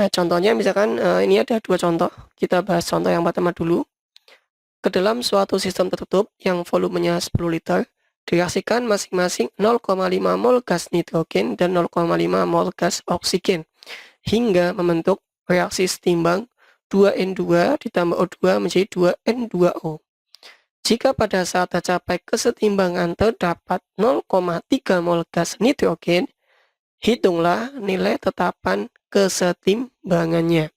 Nah, contohnya misalkan ini ada dua contoh. Kita bahas contoh yang pertama dulu. Ke dalam suatu sistem tertutup yang volumenya 10 liter, direaksikan masing-masing 0,5 mol gas nitrogen dan 0,5 mol gas oksigen hingga membentuk reaksi setimbang 2N2 ditambah O2 menjadi 2N2O. Jika pada saat tercapai kesetimbangan terdapat 0,3 mol gas nitrogen, hitunglah nilai tetapan kesetimbangannya.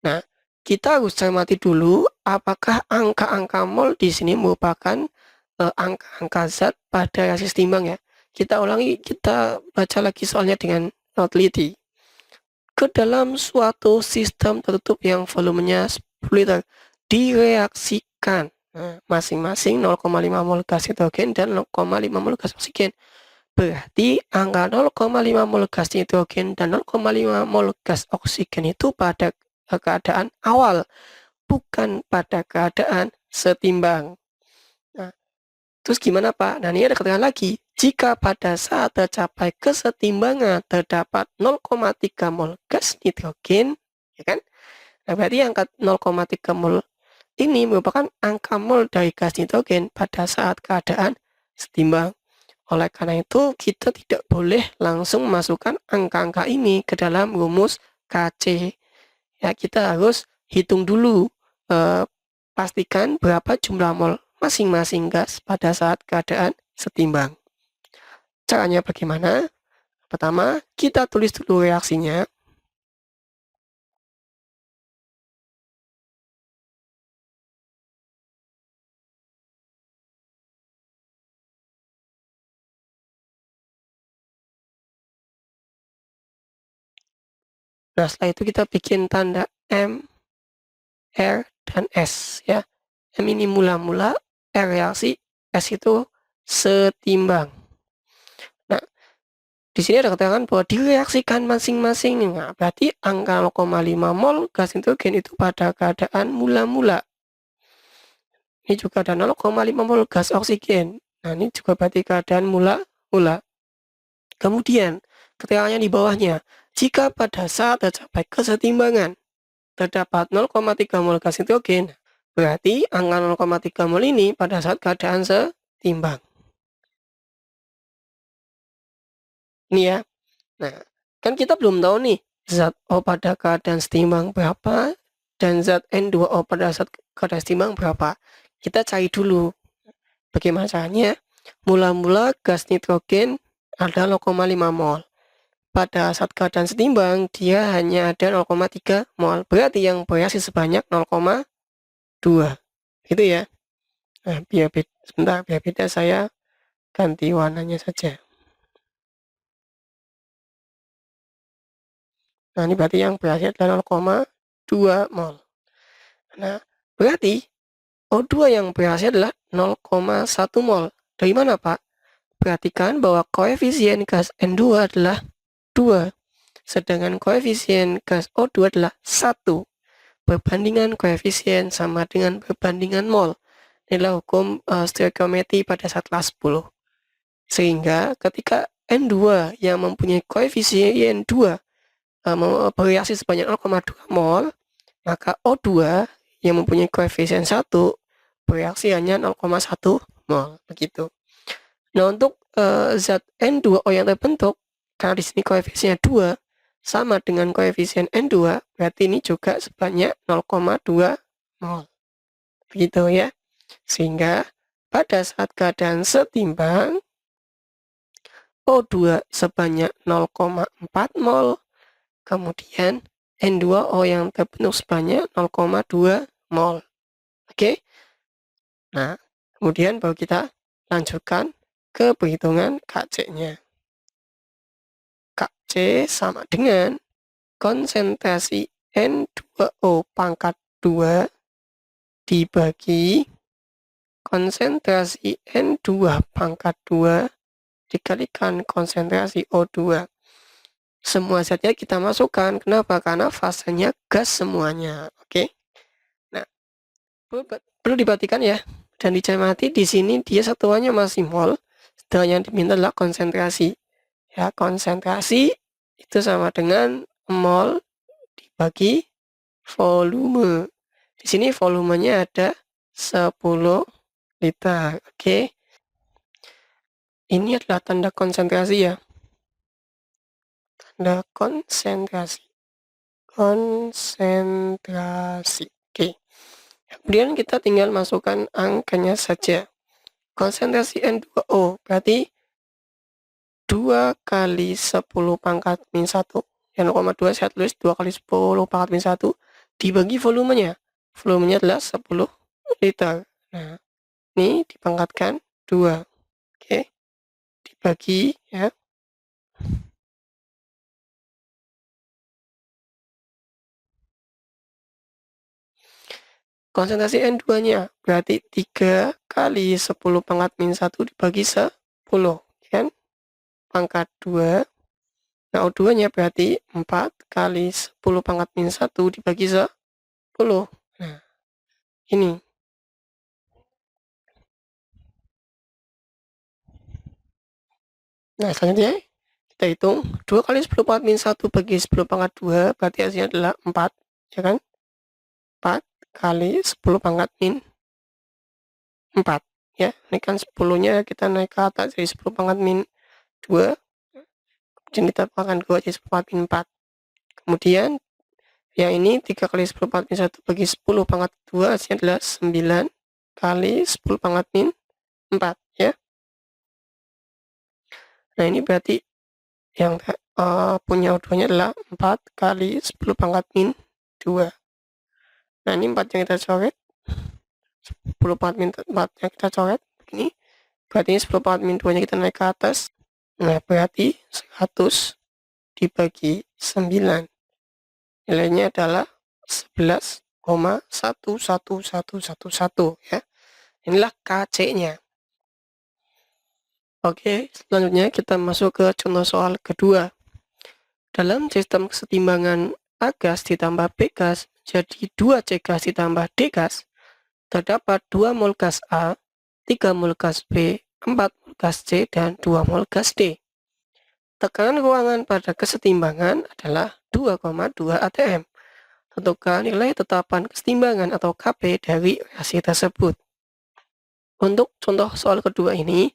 Nah, kita harus cermati dulu apakah angka-angka mol di sini merupakan angka-angka zat pada reaksi setimbang ya. Kita ulangi, kita baca lagi soalnya dengan teliti. Ke dalam suatu sistem tertutup yang volumenya 10 liter direaksikan masing-masing 0,5 mol gas nitrogen dan 0,5 mol gas oksigen. Berarti angka 0,5 mol gas nitrogen dan 0,5 mol gas oksigen itu pada keadaan awal, bukan pada keadaan setimbang. Nah, terus gimana Pak? Nah, ini ada keterangan lagi. Jika pada saat tercapai kesetimbangan terdapat 0,3 mol gas nitrogen, ya kan? Nah, berarti angka 0,3 mol ini merupakan angka mol dari gas nitrogen pada saat keadaan setimbang. Oleh karena itu, kita tidak boleh langsung masukkan angka-angka ini ke dalam rumus KC. Ya, kita harus hitung dulu, pastikan berapa jumlah mol masing-masing gas pada saat keadaan setimbang. Caranya bagaimana? Pertama, kita tulis dulu reaksinya. Nah, setelah itu kita bikin tanda M, R, dan S ya. M ini mula-mula, R reaksi, S itu setimbang. Nah, di sini ada keterangan bahwa direaksikan masing-masing. Nah, berarti angka 0,5 mol gas nitrogen itu pada keadaan mula-mula. Ini juga ada 0,5 mol gas oksigen. Nah, ini juga berarti keadaan mula-mula. Kemudian, keterangannya di bawahnya, jika pada saat tercapai kesetimbangan terdapat 0,3 mol gas nitrogen, berarti angka 0,3 mol ini pada saat keadaan setimbang. Ini ya. Nah, kan kita belum tahu nih zat O pada keadaan setimbang berapa dan zat N2O pada saat keadaan setimbang berapa. Kita cari dulu bagaimana caranya. Mula-mula gas nitrogen ada 0,5 mol. Pada saat keadaan setimbang dia hanya ada 0,3 mol. Berarti yang bereaksi sebanyak 0,2. Gitu ya. Nah, biar beda saya ganti warnanya saja. Nah, ini berarti yang bereaksi adalah 0,2 mol. Nah, berarti O2 yang bereaksi adalah 0,1 mol. Dari mana, Pak? Perhatikan bahwa koefisien gas N2 adalah 2, sedangkan koefisien gas O2 adalah 1. Perbandingan koefisien sama dengan perbandingan mol. Inilah hukum stoichiometri pada saat kelas 10. Sehingga ketika N2 yang mempunyai koefisien 2 bereaksi sebanyak 0,2 mol, maka O2 yang mempunyai koefisien 1 bereaksi hanya 0,1 mol, begitu. Nah, untuk zat N2O yang terbentuk, karena di sini koefisiennya 2 sama dengan koefisien N2, berarti ini juga sebanyak 0,2 mol. Begitu ya. Sehingga pada saat keadaan setimbang, O2 sebanyak 0,4 mol, kemudian N2O yang terbentuk sebanyak 0,2 mol. Oke. Nah, kemudian baru kita lanjutkan ke perhitungan KC-nya. KC sama dengan konsentrasi N2O pangkat 2 dibagi konsentrasi N2 pangkat 2 dikalikan konsentrasi O2. Semua zatnya kita masukkan. Kenapa? Karena fasenya gas semuanya. Oke. Nah, perlu diperhatikan ya. Dan dicermati di sini dia satuannya masih mol. Sedangkan yang diminta adalah konsentrasi. Ya, konsentrasi itu sama dengan mol dibagi volume. Di sini volumenya ada 10 liter. Oke. Ini adalah tanda konsentrasi ya. Tanda konsentrasi. Konsentrasi. Oke. Kemudian kita tinggal masukkan angkanya saja. Konsentrasi N2O berarti 2 kali 10 pangkat min 1. Yang 0,2 saya tulis 2 kali 10 pangkat min 1 dibagi volumenya. Volumenya adalah 10 liter. Nah, ini dipangkatkan 2. Oke. Dibagi ya. Konsentrasi N2-nya berarti 3 kali 10 pangkat min 1 dibagi 10. Kan? Pangkat 2. Nah, O2-nya berarti 4 kali 10 pangkat min 1 dibagi 10. Nah, ini. Nah, selanjutnya kita hitung 2 kali 10 pangkat min 1 bagi 10 pangkat 2 berarti hasilnya adalah 4. Ya kan? 4 kali 10 pangkat min 4. Ya, ini kan 10-nya kita naik ke atas jadi 10 pangkat min 2. Kemudian kita pangkat 2 jadi 10 pangkat min 4. Kemudian yang ini 3 kali 10 pangkat min 1 bagi 10 pangkat 2 hasilnya adalah 9 kali 10 pangkat min 4 ya. Nah, ini berarti yang punya O2-nya adalah 4 kali 10 pangkat min 2. Nah, ini 4 yang kita coret. 10 pangkat min 4 yang kita coret. Ini berarti 10 pangkat min 2-nya kita naik ke atas. Nah, berarti 100 dibagi 9. Nilainya adalah 11,11111 ya. Inilah KC-nya. Oke, selanjutnya kita masuk ke contoh soal kedua. Dalam sistem kesetimbangan A gas ditambah B gas menjadi 2 C gas ditambah D gas, terdapat 2 mol gas A, 3 mol gas B, 4 mol gas C, dan 2 mol gas D. Tekanan ruangan pada kesetimbangan adalah 2,2 atm. Tentukan nilai tetapan kesetimbangan atau Kp dari reaksi tersebut. Untuk contoh soal kedua ini,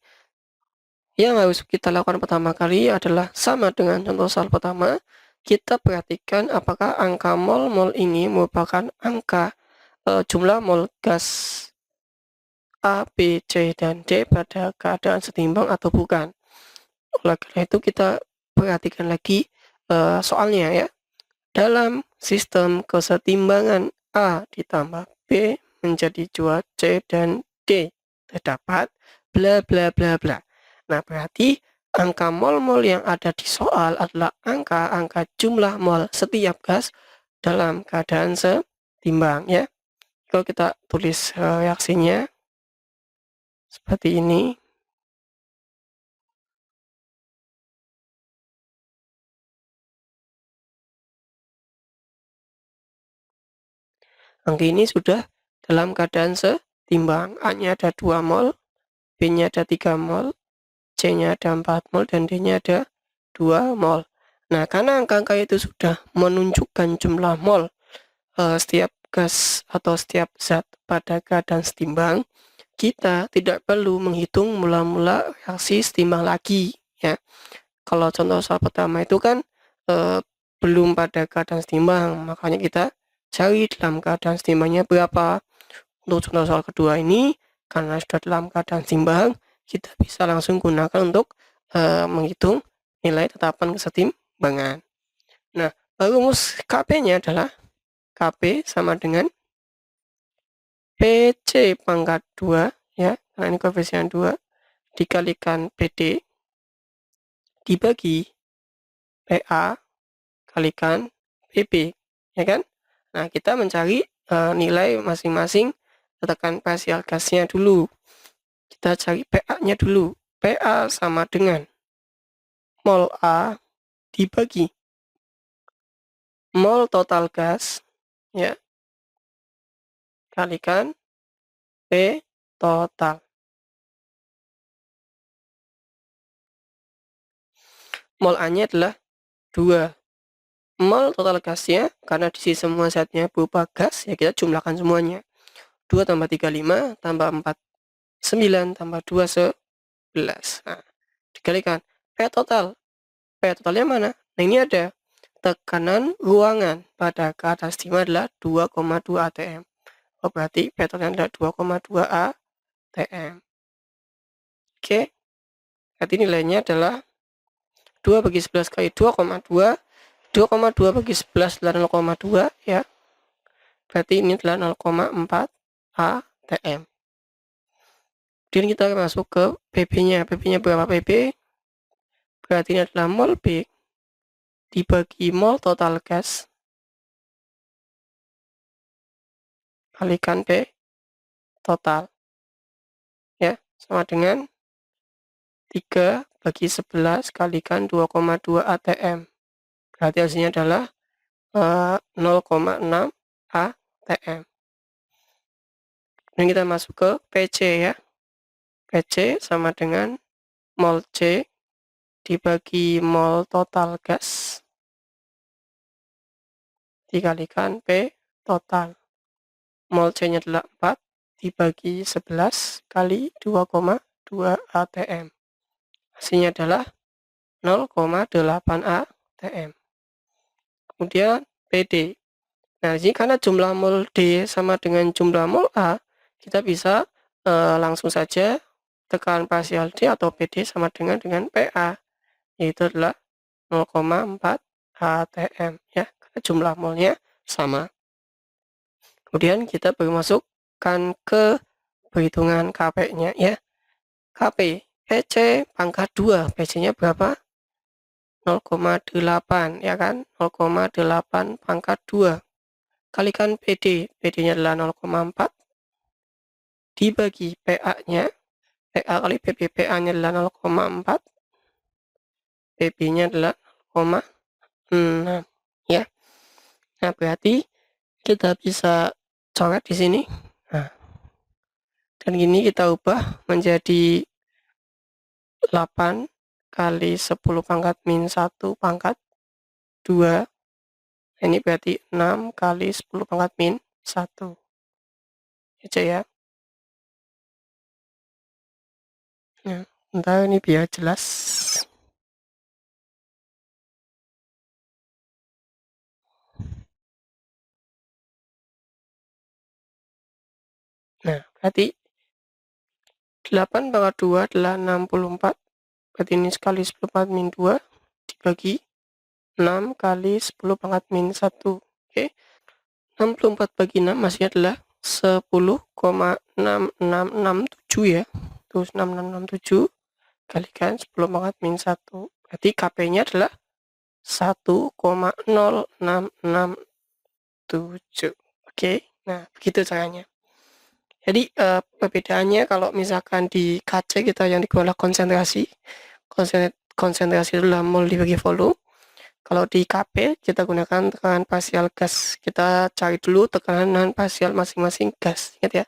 yang harus kita lakukan pertama kali adalah sama dengan contoh soal pertama, kita perhatikan apakah angka mol-mol ini merupakan angka jumlah mol gas A, B, C, dan D pada keadaan setimbang atau bukan. Oleh karena itu kita perhatikan lagi soalnya ya. Dalam sistem kesetimbangan A ditambah B menjadi 2 C dan D terdapat bla bla bla bla. Nah, berarti angka mol-mol yang ada di soal adalah angka-angka jumlah mol setiap gas dalam keadaan setimbang ya. Kalau kita tulis reaksinya seperti ini. Angka ini sudah dalam keadaan setimbang. A-nya ada 2 mol, B-nya ada 3 mol, C-nya ada 4 mol, dan D-nya ada 2 mol. Nah, karena angka-angka itu sudah menunjukkan jumlah mol setiap gas atau setiap zat pada keadaan setimbang, kita tidak perlu menghitung mula-mula reaksi setimbang lagi ya. Kalau contoh soal pertama itu kan belum pada keadaan setimbang, makanya kita cari dalam keadaan setimbangnya berapa. Untuk contoh soal kedua ini, karena sudah dalam keadaan setimbang, kita bisa langsung gunakan untuk menghitung nilai tetapan kesetimbangan. Nah, rumus Kp-nya adalah Kp sama dengan PC pangkat 2 ya, karena ini koefisien 2 dikalikan PD dibagi PA kalikan PP ya kan. Nah, kita mencari nilai masing-masing tekanan parsial gasnya dulu. Kita cari PA-nya dulu. PA sama dengan mol A dibagi mol total gas ya kalikan P total. mol A-nya adalah 2. Mol total gasnya, karena di sini semua zatnya berupa gas, ya kita jumlahkan semuanya. 2 tambah 3, 5, tambah 4, 9, tambah 2, 11. Nah, dikalikan. P totalnya mana? Nah, ini ada tekanan ruangan pada ke atas timah adalah 2,2 atm. Oh, berarti P totalnya adalah 2,2 atm. Oke, berarti nilainya adalah 2 bagi 11 kali 2,2. 2,2 bagi 11 adalah 0,2 ya. Berarti ini adalah 0,4 atm. Kemudian kita masuk ke PP-nya. PP-nya berapa PP? Berarti ini adalah mol B dibagi mol total gas kalikan P total. Ya, sama dengan 3 bagi 11 kalikan 2,2 atm. Berarti hasilnya adalah 0,6 atm. Dan kita masuk ke PC ya. PC sama dengan mol C dibagi mol total gas dikalikan P total. Mol C-nya adalah 4 dibagi 11 kali 2,2 atm. Hasilnya adalah 0,8 atm. Kemudian PD. Nah, ini karena jumlah mol D sama dengan jumlah mol A, kita bisa langsung saja tekanan parsial D atau PD sama dengan PA, yaitu adalah 0,4 atm ya, karena jumlah molnya sama. Kemudian kita baru masukkan ke perhitungan KP-nya ya. KP PC pangkat 2, PC-nya berapa? 0,8 ya kan, 0,8 pangkat 2 kalikan PD, PD-nya adalah 0,4 dibagi PA-nya, PA kali PP, PA-nya adalah 0,4, PP-nya adalah 0,6 ya. Nah, berarti kita bisa coret di sini. Nah, dan ini kita ubah menjadi 8 kali 10 pangkat min 1 pangkat 2. Ini berarti 6 kali 10 pangkat min 1. Aja ya. Nah, bentar ini biar jelas. Nah, berarti 8 pangkat 2 adalah 64. Berarti ini sekali 10 pangkat min 2 dibagi 6 kali 10 pangkat min 1. Oke. 64 bagi 6 masih adalah 10,6667 ya. Terus 6667 kalikan 10 pangkat min 1. Berarti KP-nya adalah 1,0667. Oke. Nah, begitu caranya. Jadi perbedaannya kalau misalkan di KC kita yang digunakan konsentrasi adalah mol dibagi volume. Kalau di KP kita gunakan tekanan parsial gas. Kita cari dulu tekanan parsial masing-masing gas. Ingat ya.